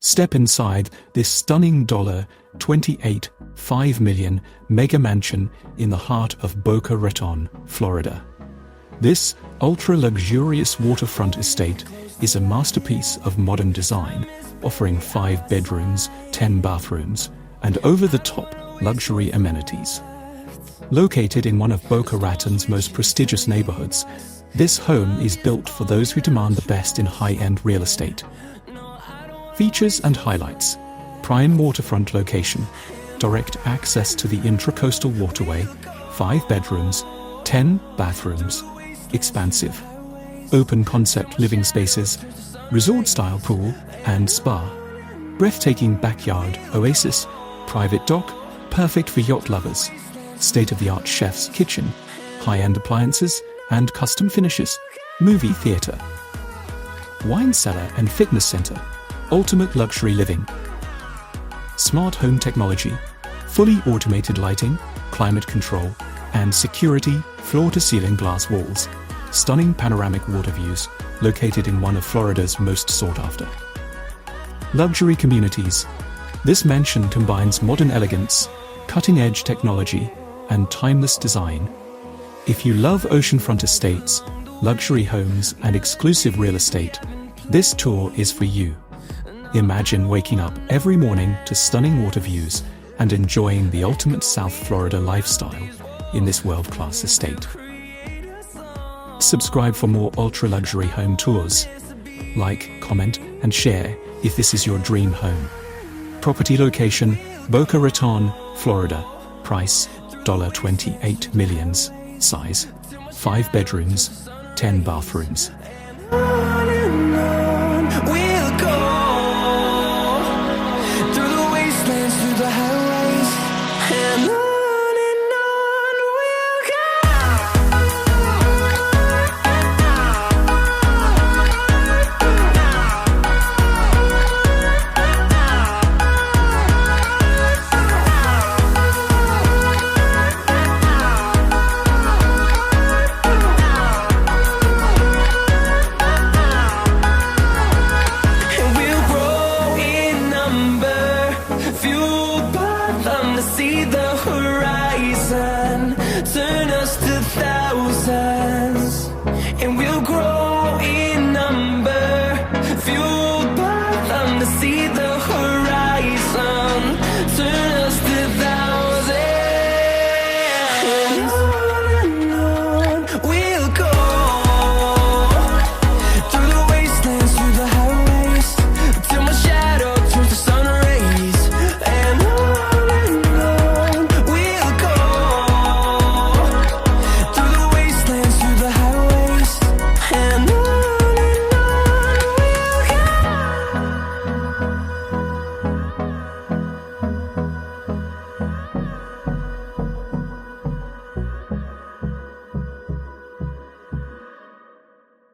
Step inside this stunning $28.5 million mega mansion in the heart of Boca Raton, Florida. This ultra-luxurious waterfront estate is a masterpiece of modern design, offering 5 bedrooms, 10 bathrooms, and over-the-top luxury amenities. Located in one of Boca Raton's most prestigious neighborhoods, this home is built for those who demand the best in high-end real estate. Features and highlights: prime waterfront location, direct access to the Intracoastal Waterway, 5 bedrooms, 10 bathrooms, expansive, open-concept living spaces, resort-style pool and spa, breathtaking backyard oasis, private dock, perfect for yacht lovers, state-of-the-art chef's kitchen, high-end appliances and custom finishes, movie theater, wine cellar and fitness center, ultimate luxury living, smart home technology, fully automated lighting, climate control, and security floor-to-ceiling glass walls, stunning panoramic water views, located in one of Florida's most sought-after luxury communities. This mansion combines modern elegance, cutting-edge technology, and timeless design. If you love oceanfront estates, luxury homes, and exclusive real estate, this tour is for you. Imagine waking up every morning to stunning water views and enjoying the ultimate South Florida lifestyle in this world-class estate. Subscribe for more ultra-luxury home tours. Like, comment, and share if this is your dream home. Property location: Boca Raton, Florida. Price: $28 million. Size: 5 bedrooms, 10 bathrooms.